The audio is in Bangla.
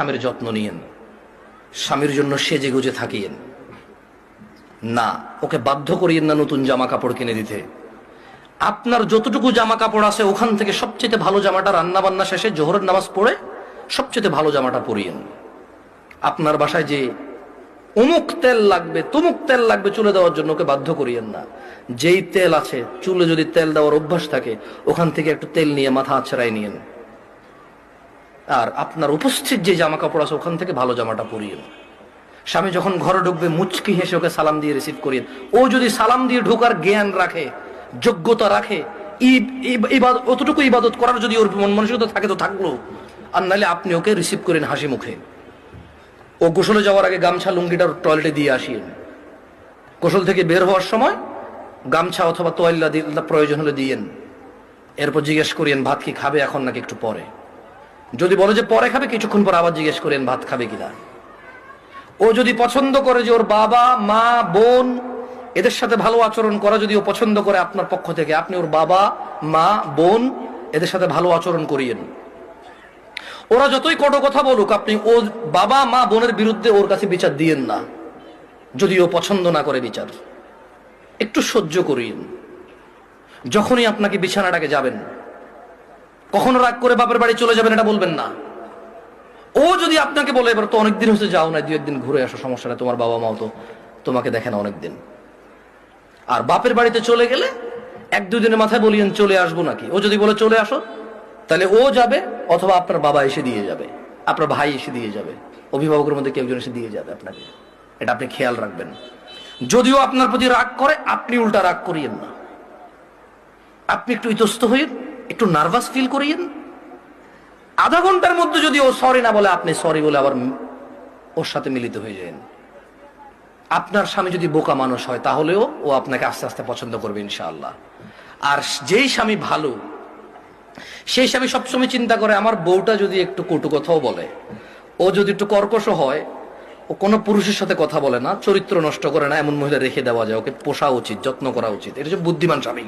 স্বামীর যত্ন নিয়েন, স্বামীর জন্য সেজে গুজে থাকিয়েন না, ওকে বাধ্য করিয়েন না নতুন জামা কাপড় কিনে দিতে। আপনার যতটুকু জামা কাপড় আছে ওখান থেকে সবচেয়ে ভালো জামাটা রান্না বান্না শেষে জোহরের নামাজ পড়ে সবচেয়ে ভালো জামাটা পরিয়েন। আপনার বাসায় যে অমুক তেল লাগবে তমুক তেল লাগবে চুলে দেওয়ার জন্য ওকে বাধ্য করিয়েন না। যেই তেল আছে, চুলে যদি তেল দেওয়ার অভ্যাস থাকে ওখান থেকে একটু তেল নিয়ে মাথা আছড়াই নিয়েন। আর আপনার উপস্থিত যে জামা কাপড় আছে ওখান থেকে ভালো জামাটা পরিয়েন। স্বামী যখন ঘরে ঢুকবে মুচকি হেসে ওকে সালাম দিয়ে রিসিভ করিয়েন। ও যদি সালাম দিয়ে ঢোকার জ্ঞান রাখে, যোগ্যতা রাখে, অতটুকু ইবাদত করার যদি ওর মন মানসিকতা থাকে তো থাকলো, আর নাহলে আপনি ওকে রিসিভ করেন হাসি মুখে। ও গোসলে যাওয়ার আগে গামছা লুঙ্গিটা টয়লেটে দিয়ে আসিয়েন। গোসল থেকে বের হওয়ার সময় গামছা অথবা তোয়াল্লা প্রয়োজন হলে দিয়েন। এরপর জিজ্ঞেস করিয়েন ভাত কি খাবে এখন নাকি একটু পরে। যদি বলে যে পরে খাবে, কিছুক্ষণ পর আবার জিজ্ঞেস করেন ভাত খাবে কিনা। ও যদি পছন্দ করে যে ওর বাবা মা বোন এদের সাথে ভালো আচরণ করা যদি ও পছন্দ করে আপনার পক্ষ থেকে, আপনি ওর বাবা মা বোন এদের সাথে ভালো আচরণ করিয়েন। ওরা যতই কটু কথা বলুক, আপনি ও বাবা মা বোনের বিরুদ্ধে ওর কাছে বিচার দিয়েন না, যদি ও পছন্দ না করে বিচার। একটু সহ্য করিয়েন। যখনই আপনাকে বিছানাটাকে যাবেন, কখনো রাগ করে বাপের বাড়ি চলে যাবেন এটা বলবেন না। ও যদি আপনাকে বলে এবার তো অনেকদিন হচ্ছে যাও না, 2 একদিন ঘুরে আসো, সমস্যা নেই, তোমার বাবা মাও তো তোমাকে দেখে না অনেকদিন। আর বাপের বাড়িতে চলে গেলে 1-2 দিনের মাথায় বলিয়েন চলে আসবো নাকি। ও যদি বলে চলে আসো, তাহলে ও যাবে অথবা আপনার বাবা এসে দিয়ে যাবে, আপনার ভাই এসে দিয়ে যাবে, অভিভাবকের মধ্যে কেউ একজন এসে দিয়ে যাবে আপনাকে। এটা আপনি খেয়াল রাখবেন। যদিও আপনার প্রতি রাগ করে, আপনি উল্টা রাগ করিয়েন না। আপনি একটু ইতস্ত হয়ে একটু নার্ভাস ফিল করিয়েন। আধা ঘন্টার মধ্যে যদি ও সরি না বলে, আপনি সরি বলে আবার ওর সাথে মিলিত হয়ে যান। আপনার স্বামী যদি বোকা মানুষ হয় তাহলেও ও আপনাকে আস্তে আস্তে পছন্দ করবে ইনশাআল্লাহ। আর যেই স্বামী ভালো, সেই স্বামী সবসময় চিন্তা করে আমার বউটা যদি একটু কটু কথাও বলে, ও যদি একটু কর্কশ হয়, ও কোনো পুরুষের সাথে কথা বলে না, চরিত্র নষ্ট করে না, এমন মহিলা রেখে দেওয়া যায়, ওকে পোষা উচিত, যত্ন করা উচিত। এটা হচ্ছে বুদ্ধিমান স্বামী।